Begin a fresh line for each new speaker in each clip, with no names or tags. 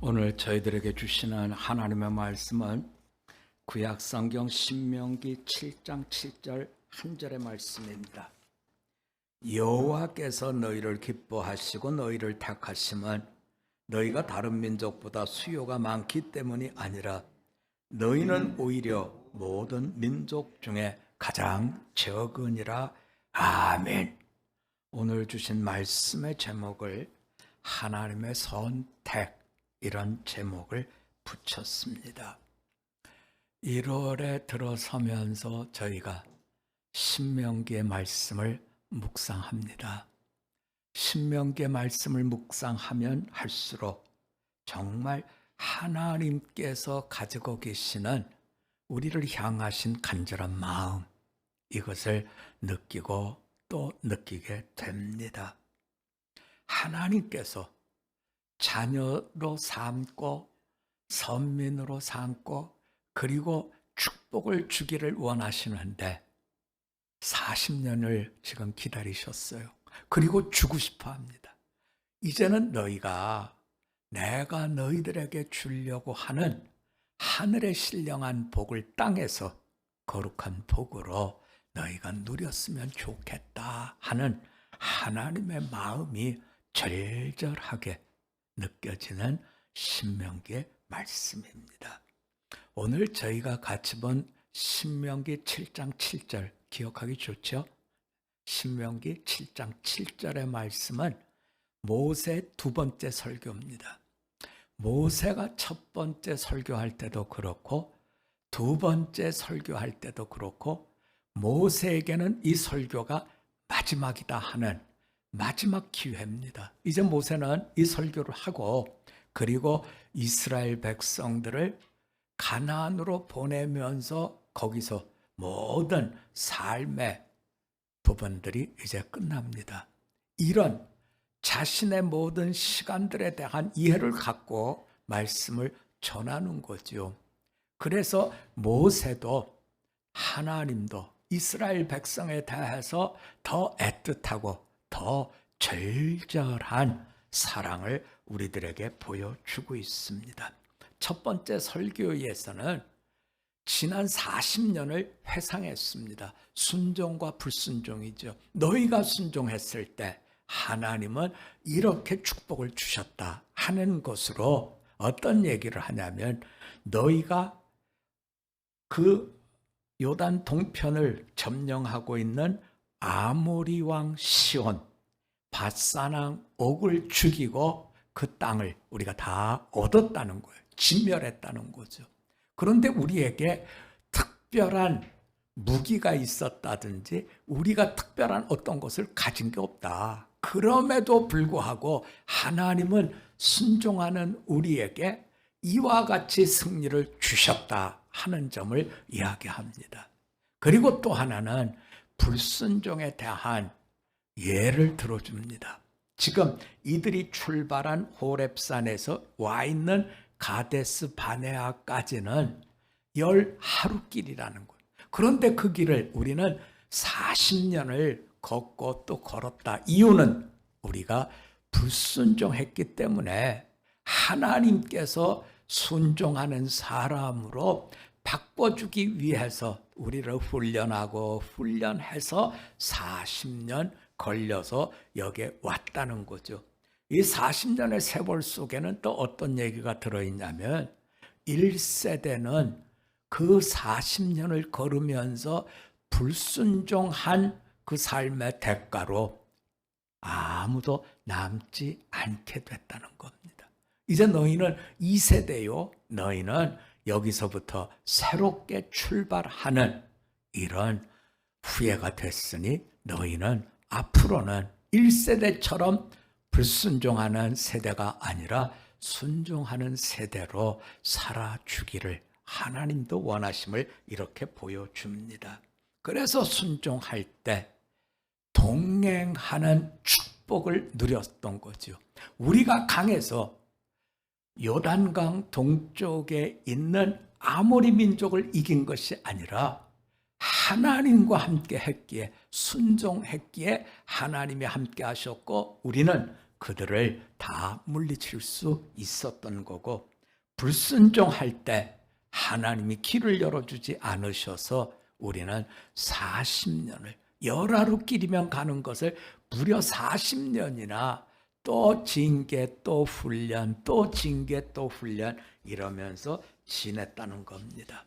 오늘 저희들에게 주시는 하나님의 말씀은 구약 성경 신명기 7장 7절 한 절의 말씀입니다. 여호와께서 너희를 기뻐하시고 너희를 택하심은 너희가 다른 민족보다 수요가 많기 때문이 아니라 너희는 오히려 모든 민족 중에 가장 적으니라. 아멘. 오늘 주신 말씀의 제목을 하나님의 선택, 이런 제목을 붙였습니다. 1월에 들어서면서 저희가 신명기의 말씀을 묵상합니다. 신명기의 말씀을 묵상하면 할수록 정말 하나님께서 가지고 계시는 우리를 향하신 간절한 마음, 이것을 느끼고 또 느끼게 됩니다. 하나님께서 자녀로 삼고 선민으로 삼고 그리고 축복을 주기를 원하시는데 40년을 지금 기다리셨어요. 그리고 주고 싶어 합니다. 이제는 너희가 내가 너희들에게 주려고 하는 하늘의 신령한 복을 땅에서 거룩한 복으로 너희가 누렸으면 좋겠다 하는 하나님의 마음이 절절하게 느껴지는 신명기의 말씀입니다. 오늘 저희가 같이 본 신명기 7장 7절 기억하기 좋죠? 신명기 7장 7절의 말씀은 모세 두 번째 설교입니다. 모세가 첫 번째 설교할 때도 그렇고 두 번째 설교할 때도 그렇고 모세에게는 이 설교가 마지막이다 하는 마지막 기회입니다. 이제 모세는 이 설교를 하고 그리고 이스라엘 백성들을 가나안으로 보내면서 거기서 모든 삶의 부분들이 이제 끝납니다. 이런 자신의 모든 시간들에 대한 이해를 갖고 말씀을 전하는 거죠. 그래서 모세도 하나님도 이스라엘 백성에 대해서 더 애틋하고 더 절절한 사랑을 우리들에게 보여주고 있습니다. 첫 번째 설교에서는 지난 40년을 회상했습니다. 순종과 불순종이죠. 너희가 순종했을 때 하나님은 이렇게 축복을 주셨다 하는 것으로 어떤 얘기를 하냐면 너희가 그 요단 동편을 점령하고 있는 아모리 왕 시온, 밧산 왕 옥을 죽이고 그 땅을 우리가 다 얻었다는 거예요. 진멸했다는 거죠. 그런데 우리에게 특별한 무기가 있었다든지 우리가 특별한 어떤 것을 가진 게 없다. 그럼에도 불구하고 하나님은 순종하는 우리에게 이와 같이 승리를 주셨다 하는 점을 이야기합니다. 그리고 또 하나는 불순종에 대한 예를 들어줍니다. 지금 이들이 출발한 호렙산에서 와 있는 가데스 바네아까지는 10하루길이라는 거예요. 그런데 그 길을 우리는 40년을 걷고 또 걸었다. 이유는 우리가 불순종했기 때문에 하나님께서 순종하는 사람으로 바꿔주기 위해서 우리를 훈련해서 40년 걸려서 여기에 왔다는 거죠. 이 40년의 세월 속에는 또 어떤 얘기가 들어있냐면 1세대는 그 40년을 걸으면서 불순종한 그 삶의 대가로 아무도 남지 않게 됐다는 겁니다. 이제 너희는 2세대요. 너희는 여기서부터 새롭게 출발하는 이런 후예가 됐으니 너희는 앞으로는 1세대처럼 불순종하는 세대가 아니라 순종하는 세대로 살아주기를 하나님도 원하심을 이렇게 보여줍니다. 그래서 순종할 때 동행하는 축복을 누렸던 거죠. 우리가 강에서 요단강 동쪽에 있는 아모리 민족을 이긴 것이 아니라 하나님과 함께 했기에, 순종했기에 하나님이 함께 하셨고 우리는 그들을 다 물리칠 수 있었던 거고, 불순종할 때 하나님이 길을 열어주지 않으셔서 우리는 40년을 열하루 길이면 가는 것을 무려 40년이나 또 징계 또 훈련 또 징계 또 훈련 이러면서 지냈다는 겁니다.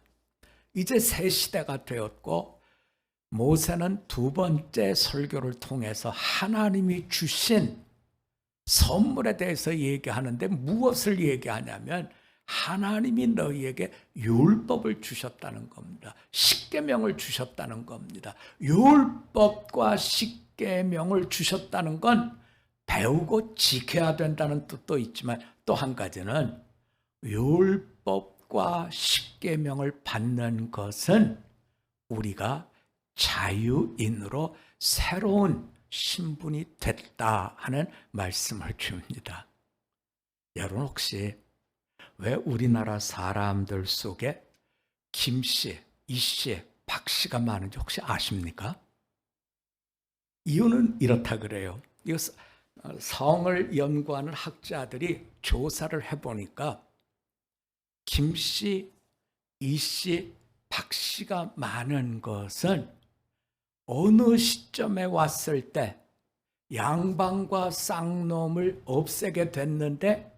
이제 새 시대가 되었고, 모세는 두 번째 설교를 통해서 하나님이 주신 선물에 대해서 얘기하는데 무엇을 얘기하냐면 하나님이 너희에게 율법을 주셨다는 겁니다. 십계명을 주셨다는 겁니다. 율법과 십계명을 주셨다는 건 배우고 지켜야 된다는 뜻도 있지만, 또 한 가지는 율법과 십계명을 받는 것은 우리가 자유인으로 새로운 신분이 됐다 하는 말씀을 줍니다. 여러분, 혹시 왜 우리나라 사람들 속에 김씨, 이씨, 박씨가 많은지 혹시 아십니까? 이유는 이렇다 그래요. 이거 성을 연구하는 학자들이 조사를 해보니까 김씨, 이씨, 박씨가 많은 것은 어느 시점에 왔을 때 양반과 쌍놈을 없애게 됐는데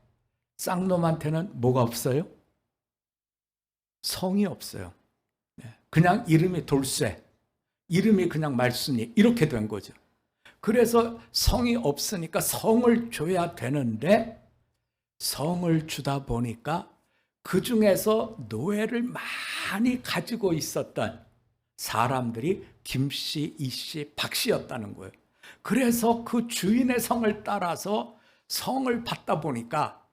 쌍놈한테는 뭐가 없어요? 성이 없어요. 그냥 이름이 돌쇠, 이름이 그냥 말순이 이렇게 된 거죠. 그래서 성이 없으니까 성을 줘야 되는데 성을 주다 보니까 그 중에서 노예를 많이 가지고 있었던 사람들이 김씨, 이씨, 박씨였다는 거예요. 그래서 그 주인의 성을 따라서 성을 받다 보니까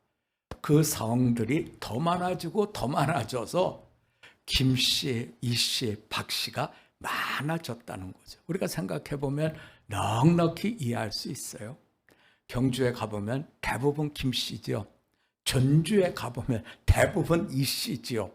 그 성들이 더 많아지고 더 많아져서 김씨, 이씨, 박씨가 많아졌다는 거죠. 우리가 생각해 보면 넉넉히 이해할 수 있어요. 경주에 가보면 대부분 김씨지요. 전주에 가보면 대부분 이씨지요.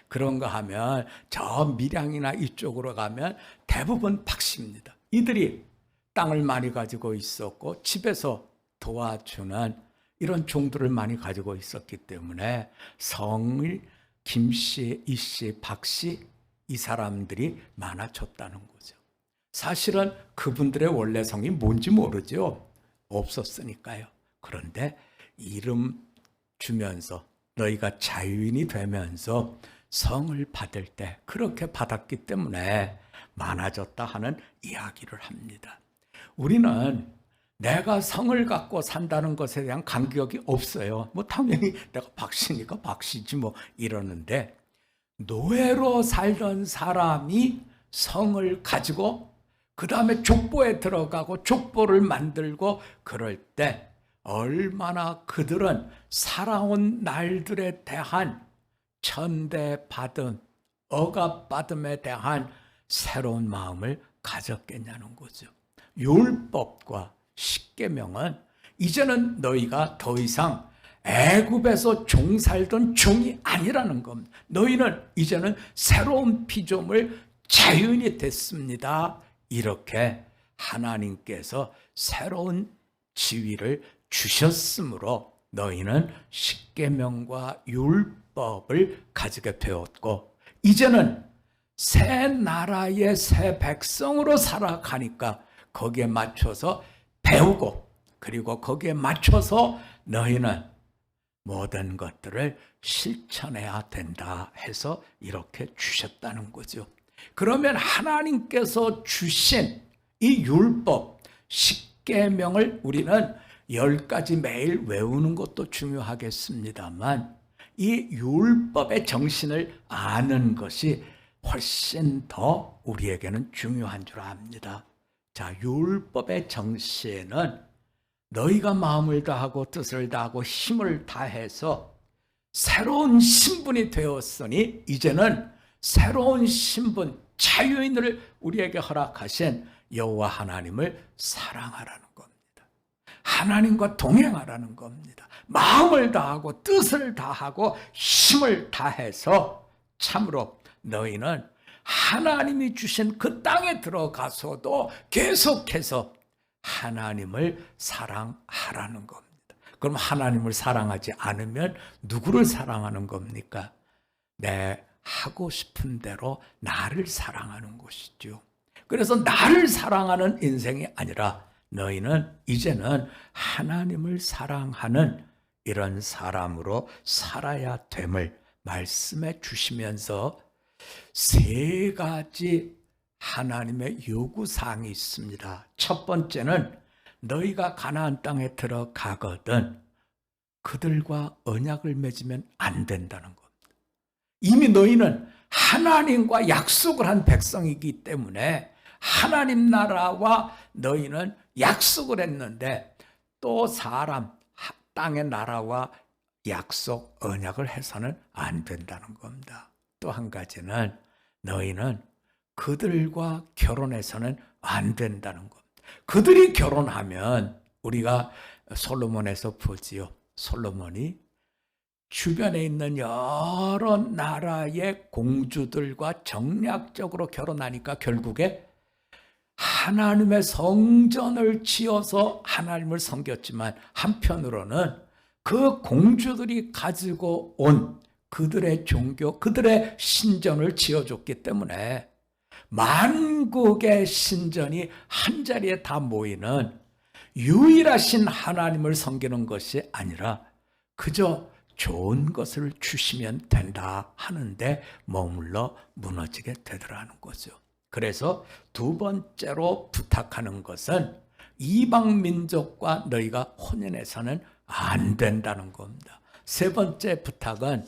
그런가 하면 저 밀양이나 이쪽으로 가면 대부분 박씨입니다. 이들이 땅을 많이 가지고 있었고 집에서 도와주는 이런 종들을 많이 가지고 있었기 때문에 성을 김씨, 이씨, 박씨 이 사람들이 많아졌다는 거죠. 사실은 그분들의 원래 성이 뭔지 모르죠. 없었으니까요. 그런데 이름 주면서 너희가 자유인이 되면서 성을 받을 때 그렇게 받았기 때문에 많아졌다 하는 이야기를 합니다. 우리는 내가 성을 갖고 산다는 것에 대한 간격이 없어요. 뭐 당연히 내가 박씨니까 박씨지 뭐 이러는데, 노예로 살던 사람이 성을 가지고 그 다음에 족보에 들어가고 족보를 만들고 그럴 때 얼마나 그들은 살아온 날들에 대한 천대받음, 억압받음에 대한 새로운 마음을 가졌겠냐는 거죠. 율법과 십계명은 이제는 너희가 더 이상 애굽에서 종 살던 종이 아니라는 겁니다. 너희는 이제는 새로운 피조물 자유인이 됐습니다. 이렇게 하나님께서 새로운 지위를 주셨으므로 너희는 십계명과 율법을 가지게 되었고, 이제는 새 나라의 새 백성으로 살아가니까 거기에 맞춰서 배우고, 그리고 거기에 맞춰서 너희는 모든 것들을 실천해야 된다 해서 이렇게 주셨다는 거죠. 그러면 하나님께서 주신 이 율법, 십계명을 우리는 10가지 매일 외우는 것도 중요하겠습니다만 이 율법의 정신을 아는 것이 훨씬 더 우리에게는 중요한 줄 압니다. 자, 율법의 정신은 너희가 마음을 다하고 뜻을 다하고 힘을 다해서 새로운 신분이 되었으니 이제는 새로운 신분, 자유인을 우리에게 허락하신 여호와 하나님을 사랑하라는 겁니다. 하나님과 동행하라는 겁니다. 마음을 다하고 뜻을 다하고 힘을 다해서 참으로 너희는 하나님이 주신 그 땅에 들어가서도 계속해서 하나님을 사랑하라는 겁니다. 그럼 하나님을 사랑하지 않으면 누구를 사랑하는 겁니까? 내 하고 싶은 대로 나를 사랑하는 것이죠. 그래서 나를 사랑하는 인생이 아니라 너희는 이제는 하나님을 사랑하는 이런 사람으로 살아야 됨을 말씀해 주시면서 세 가지 하나님의 요구사항이 있습니다. 첫 번째는 너희가 가나안 땅에 들어가거든 그들과 언약을 맺으면 안 된다는 겁니다. 이미 너희는 하나님과 약속을 한 백성이기 때문에 하나님 나라와 너희는 약속을 했는데 또 사람 땅의 나라와 약속 언약을 해서는 안 된다는 겁니다. 또 한 가지는 너희는 그들과 결혼해서는 안 된다는 겁니다. 그들이 결혼하면 우리가 솔로몬에서 보지요. 솔로몬이 주변에 있는 여러 나라의 공주들과 정략적으로 결혼하니까 결국에 하나님의 성전을 지어서 하나님을 섬겼지만 한편으로는 그 공주들이 가지고 온 그들의 종교, 그들의 신전을 지어줬기 때문에 만국의 신전이 한자리에 다 모이는 유일하신 하나님을 섬기는 것이 아니라 그저 좋은 것을 주시면 된다 하는데 머물러 무너지게 되더라는 거죠. 그래서 두 번째로 부탁하는 것은 이방 민족과 너희가 혼인해서는 안 된다는 겁니다. 세 번째 부탁은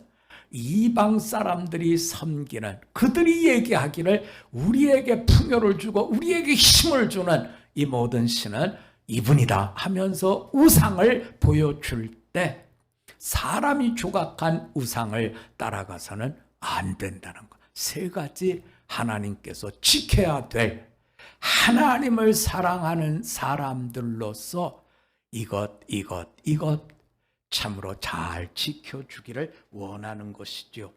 이방 사람들이 섬기는 그들이 얘기하기를 우리에게 풍요를 주고 우리에게 힘을 주는 이 모든 신은 이분이다 하면서 우상을 보여줄 때 사람이 조각한 우상을 따라가서는 안 된다는 것. 세 가지 하나님께서 지켜야 될 하나님을 사랑하는 사람들로서 이것 참으로 잘 지켜주기를 원하는 것이죠.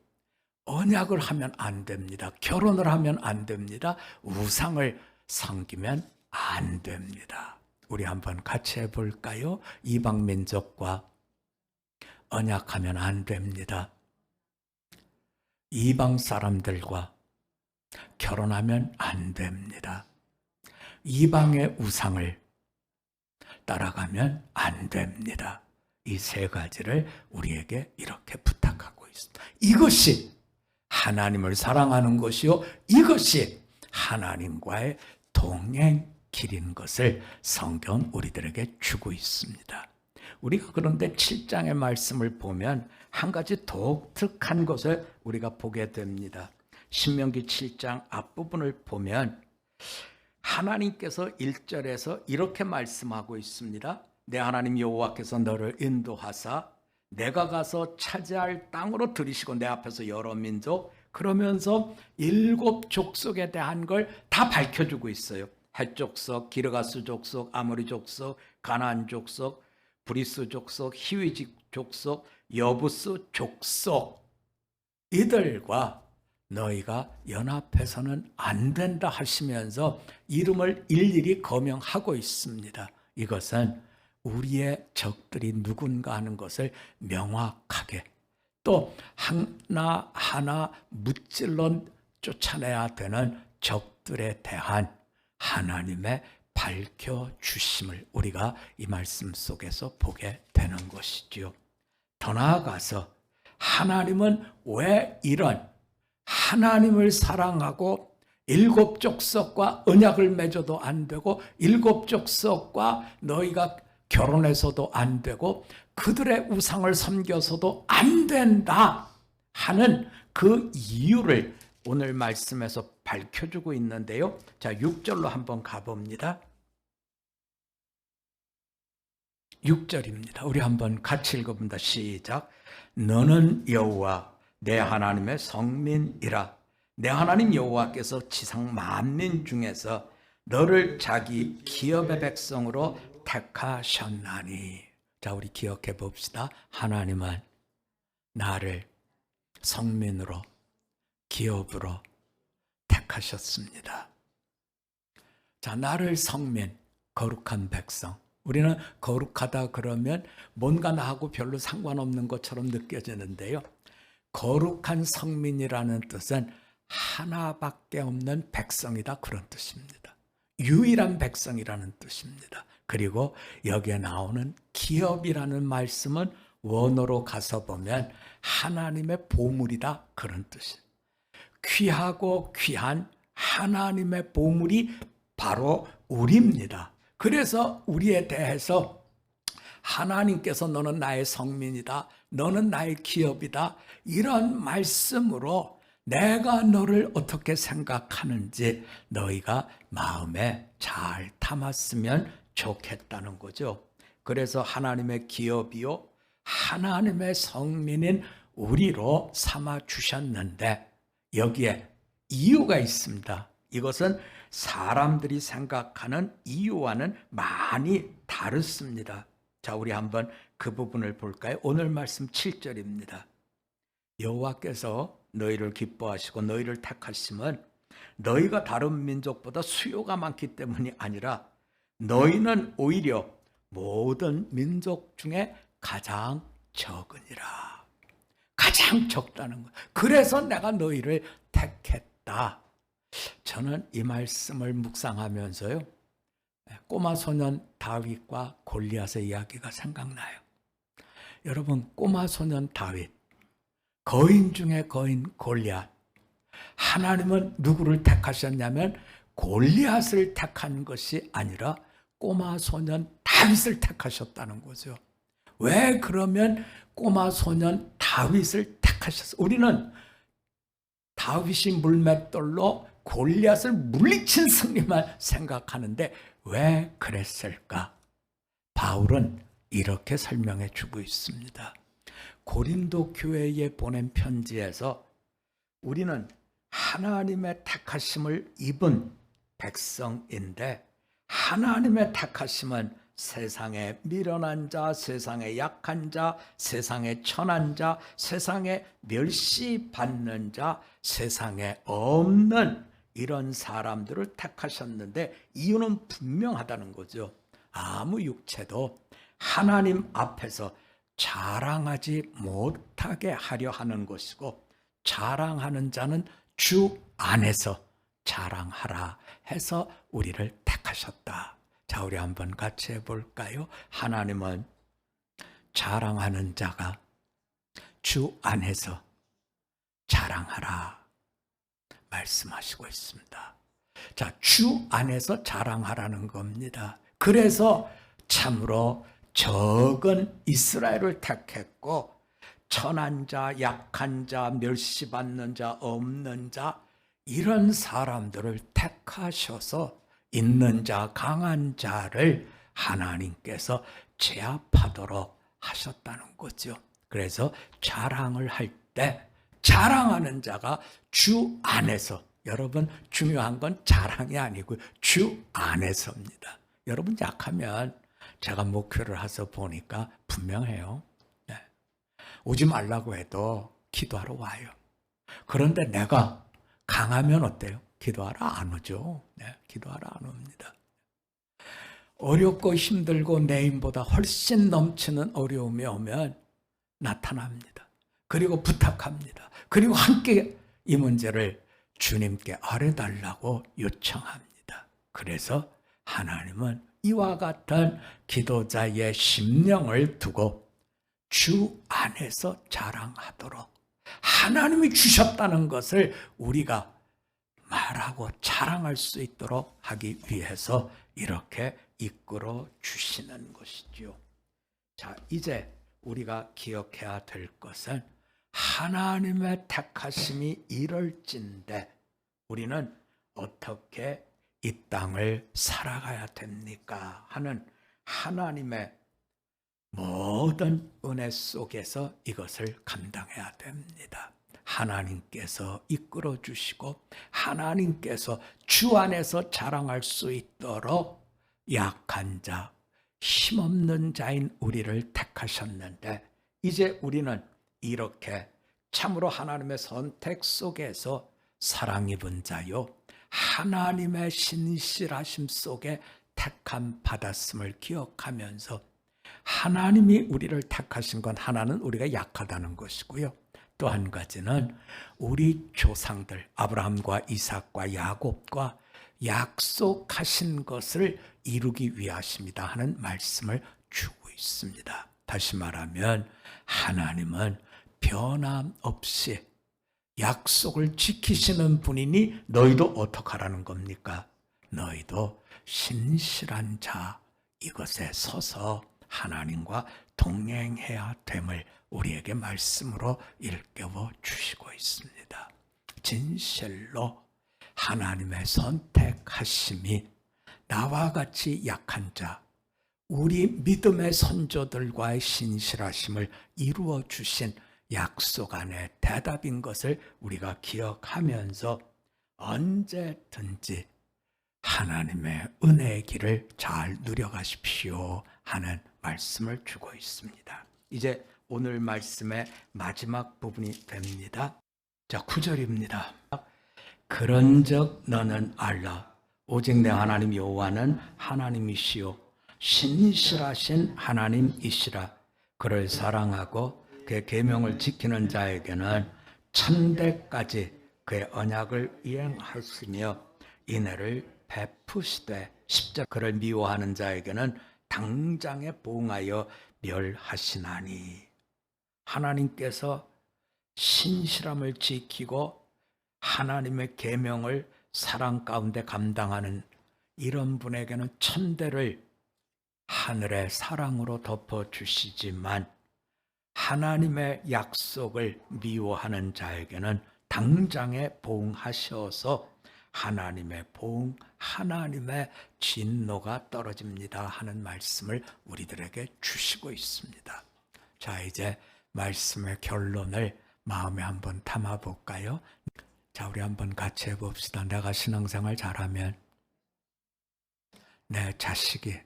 언약을 하면 안 됩니다. 결혼을 하면 안 됩니다. 우상을 섬기면 안 됩니다. 우리 한번 같이 해볼까요? 이방 민족과 언약하면 안 됩니다. 이방 사람들과 결혼하면 안 됩니다. 이방의 우상을 따라가면 안 됩니다. 이 세 가지를 우리에게 이렇게 부탁하고 있습니다. 이것이 하나님을 사랑하는 것이요, 이것이 하나님과의 동행길인 것을 성경 우리들에게 주고 있습니다. 우리가 그런데 7장의 말씀을 보면 한 가지 독특한 것을 우리가 보게 됩니다. 신명기 7장 앞부분을 보면 하나님께서 1절에서 이렇게 말씀하고 있습니다. 내 하나님 여호와께서 너를 인도하사 내가 가서 차지할 땅으로 들이시고 내 앞에서 여러 민족, 그러면서 7 족속에 대한 걸 다 밝혀주고 있어요. 헷 족속, 기르가스 족속, 아모리 족속, 가나안 족속, 브리스 족속, 히위 족속, 여부스 족속, 이들과 너희가 연합해서는 안 된다 하시면서 이름을 일일이 거명하고 있습니다. 이것은 우리의 적들이 누군가 하는 것을 명확하게 또 하나하나 무찔러 쫓아내야 되는 적들에 대한 하나님의 밝혀주심을 우리가 이 말씀 속에서 보게 되는 것이지요. 더 나아가서 하나님은 왜 이런 하나님을 사랑하고 7 족속과 언약을 맺어도 안 되고 7 족속과 너희가 결혼해서도 안 되고 그들의 우상을 섬겨서도 안 된다 하는 그 이유를 오늘 말씀에서 밝혀주고 있는데요. 자, 6절로 한번 가봅니다. 6절입니다. 우리 한번 같이 읽어봅니다. 시작. 너는 여호와 내 하나님의 성민이라. 내 하나님 여호와께서 지상 만민 중에서 너를 자기 기업의 백성으로 택하셨나니. 자, 우리 기억해 봅시다. 하나님은 나를 성민으로, 기업으로 택하셨습니다. 자, 나를 성민, 거룩한 백성. 우리는 거룩하다 그러면 뭔가 나하고 별로 상관없는 것처럼 느껴지는데요. 거룩한 성민이라는 뜻은 하나밖에 없는 백성이다, 그런 뜻입니다. 유일한 백성이라는 뜻입니다. 그리고 여기에 나오는 기업이라는 말씀은 원어로 가서 보면 하나님의 보물이다, 그런 뜻이에요. 귀하고 귀한 하나님의 보물이 바로 우리입니다. 그래서 우리에 대해서 하나님께서 너는 나의 성민이다, 너는 나의 기업이다, 이런 말씀으로 내가 너를 어떻게 생각하는지 너희가 마음에 잘 담았으면 좋겠다는 거죠. 그래서 하나님의 기업이요 하나님의 성민인 우리로 삼아 주셨는데 여기에 이유가 있습니다. 이것은 사람들이 생각하는 이유와는 많이 다릅니다. 자, 우리 한번 그 부분을 볼까요? 오늘 말씀 7절입니다. 여호와께서 너희를 기뻐하시고 너희를 택하심은 너희가 다른 민족보다 수요가 많기 때문이 아니라 너희는 오히려 모든 민족 중에 가장 적으니라. 가장 적다는 거예요. 그래서 내가 너희를 택했다. 저는 이 말씀을 묵상하면서요, 꼬마 소년 다윗과 골리앗의 이야기가 생각나요. 여러분, 꼬마 소년 다윗, 거인 중에 거인 골리앗. 하나님은 누구를 택하셨냐면 골리앗을 택한 것이 아니라 꼬마 소년 다윗을 택하셨다는 거죠. 왜 그러면 꼬마 소년 다윗을 택하셨어요? 우리는 다윗이 물맷돌로 골리앗을 물리친 승리만 생각하는데 왜 그랬을까? 바울은 이렇게 설명해 주고 있습니다. 고린도 교회에 보낸 편지에서 우리는 하나님의 택하심을 입은 백성인데 하나님의 택하심은 세상에 미련한 자, 세상에 약한 자, 세상에 천한 자, 세상에 멸시받는 자, 세상에 없는 이런 사람들을 택하셨는데 이유는 분명하다는 거죠. 아무 육체도 하나님 앞에서 자랑하지 못하게 하려 하는 것이고 자랑하는 자는 주 안에서 자랑하라 해서 우리를 택하셨다. 자, 우리 한번 같이 해볼까요? 하나님은 자랑하는 자가 주 안에서 자랑하라 말씀하시고 있습니다. 자, 주 안에서 자랑하라는 겁니다. 그래서 참으로 적은 이스라엘을 택했고 천한 자, 약한 자, 멸시받는 자, 없는 자 이런 사람들을 택하셔서 있는 자, 강한 자를 하나님께서 제압하도록 하셨다는 거죠. 그래서 자랑을 할 때 자랑하는 자가 주 안에서, 여러분 중요한 건 자랑이 아니고 주 안에서입니다. 여러분 약하면 제가 목회를 해서 보니까 분명해요. 네. 오지 말라고 해도 기도하러 와요. 그런데 내가 강하면 어때요? 기도하러 안 오죠. 네, 기도하러 안 옵니다. 어렵고 힘들고 내 힘보다 훨씬 넘치는 어려움이 오면 나타납니다. 그리고 부탁합니다. 그리고 함께 이 문제를 주님께 아뢰달라고 요청합니다. 그래서 하나님은 이와 같은 기도자의 심령을 두고 주 안에서 자랑하도록 하나님이 주셨다는 것을 우리가 말하고 자랑할 수 있도록 하기 위해서 이렇게 이끌어 주시는 것이죠. 자, 이제 우리가 기억해야 될 것은 하나님의 택하심이 이럴진데 우리는 어떻게 이 땅을 살아가야 됩니까? 하는 하나님의 모든 은혜 속에서 이것을 감당해야 됩니다. 하나님께서 이끌어 주시고 하나님께서 주 안에서 자랑할 수 있도록 약한 자, 힘없는 자인 우리를 택하셨는데 이제 우리는 이렇게 참으로 하나님의 선택 속에서 사랑 입은 자요 하나님의 신실하심 속에 택함 받았음을 기억하면서 하나님이 우리를 택하신 건 하나는 우리가 약하다는 것이고요. 또 한 가지는 우리 조상들 아브라함과 이삭과 야곱과 약속하신 것을 이루기 위하십니다 하는 말씀을 주고 있습니다. 다시 말하면 하나님은 변함없이 약속을 지키시는 분이니 너희도 어떡하라는 겁니까? 너희도 신실한 자 이것에 서서 하나님과 동행해야 됨을 우리에게 말씀으로 일깨워 주시고 있습니다. 진실로 하나님의 선택하심이 나와 같이 약한 자, 우리 믿음의 선조들과의 신실하심을 이루어 주신 약속 안에 대답인 것을 우리가 기억하면서 언제든지 하나님의 은혜의 길을 잘 누려가십시오 하는 말씀을 주고 있습니다. 이제 오늘 말씀의 마지막 부분이 됩니다. 자, 9절입니다. 그런즉 너는 알라 오직 내 하나님 여호와는 하나님이시요 신실하신 하나님이시라. 그를 사랑하고 그의 계명을 지키는 자에게는 천대까지 그의 언약을 이행하시며 인애를 베푸시되 십자 그를 미워하는 자에게는 당장에 보응하여 멸하시나니. 하나님께서 신실함을 지키고 하나님의 계명을 사랑 가운데 감당하는 이런 분에게는 천대를 하늘의 사랑으로 덮어주시지만 하나님의 약속을 미워하는 자에게는 당장에 보응하셔서 하나님의 보응, 하나님의 진노가 떨어집니다 하는 말씀을 우리들에게 주시고 있습니다. 자, 이제 말씀의 결론을 마음에 한번 담아볼까요? 자, 우리 한번 같이 해봅시다. 내가 신앙생활 잘하면 내 자식이,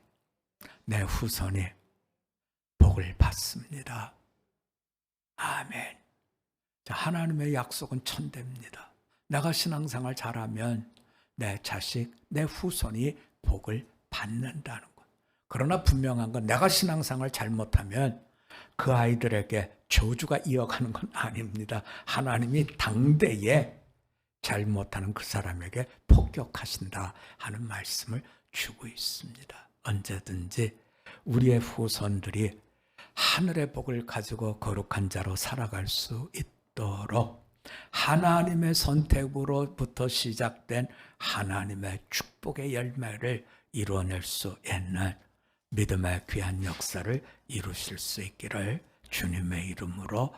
내 후손이 복을 받습니다. 아멘. 자, 하나님의 약속은 천대입니다. 내가 신앙생활 잘하면 내 자식, 내 후손이 복을 받는다는 것. 그러나 분명한 건 내가 신앙생활 잘못하면 그 아이들에게 저주가 이어가는 건 아닙니다. 하나님이 당대에 잘못하는 그 사람에게 폭격하신다 하는 말씀을 주고 있습니다. 언제든지 우리의 후손들이 하늘의 복을 가지고 거룩한 자로 살아갈 수 있도록 하나님의 선택으로부터 시작된 하나님의 축복의 열매를 이루어낼 수 있는 믿음의 귀한 역사를 이루실 수 있기를 주님의 이름으로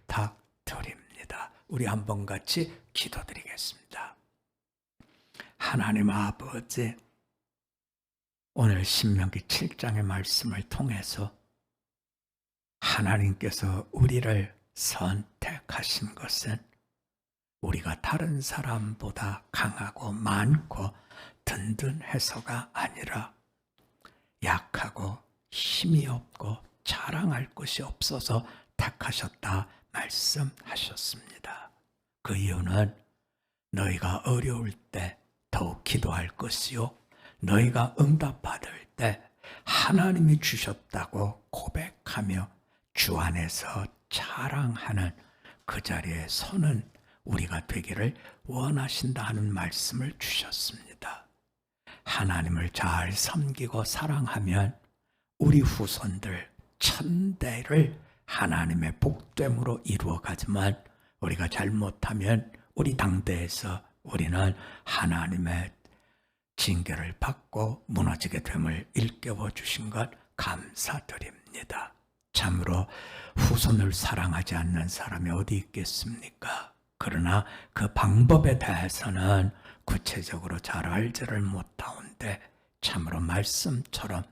부탁드립니다. 우리 한번 같이 기도드리겠습니다. 하나님 아버지, 오늘 신명기 7장의 말씀을 통해서 하나님께서 우리를 선택하신 것은 우리가 다른 사람보다 강하고 많고 든든해서가 아니라 약하고 힘이 없고 자랑할 것이 없어서 택하셨다 말씀하셨습니다. 그 이유는 너희가 어려울 때 더욱 기도할 것이요 너희가 응답받을 때 하나님이 주셨다고 고백하며 주 안에서 자랑하는 그 자리에 서는 우리가 되기를 원하신다 하는 말씀을 주셨습니다. 하나님을 잘 섬기고 사랑하면 우리 후손들 천대를 하나님의 복됨으로 이루어가지만 우리가 잘못하면 우리 당대에서 우리는 하나님의 징계를 받고 무너지게 됨을 일깨워 주신 것 감사드립니다. 참으로 후손을 사랑하지 않는 사람이 어디 있겠습니까? 그러나 그 방법에 대해서는 구체적으로 잘 알지를 못하온데 참으로 말씀처럼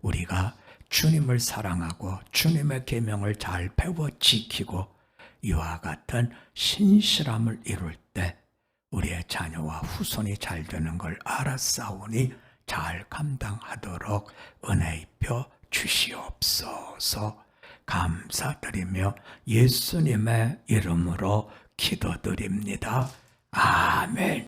우리가 주님을 사랑하고 주님의 계명을 잘 배워 지키고 이와 같은 신실함을 이룰 때 우리의 자녀와 후손이 잘 되는 걸 알았사오니 잘 감당하도록 은혜 입혀 주시옵소서. 감사드리며 예수님의 이름으로 기도드립니다. 아멘.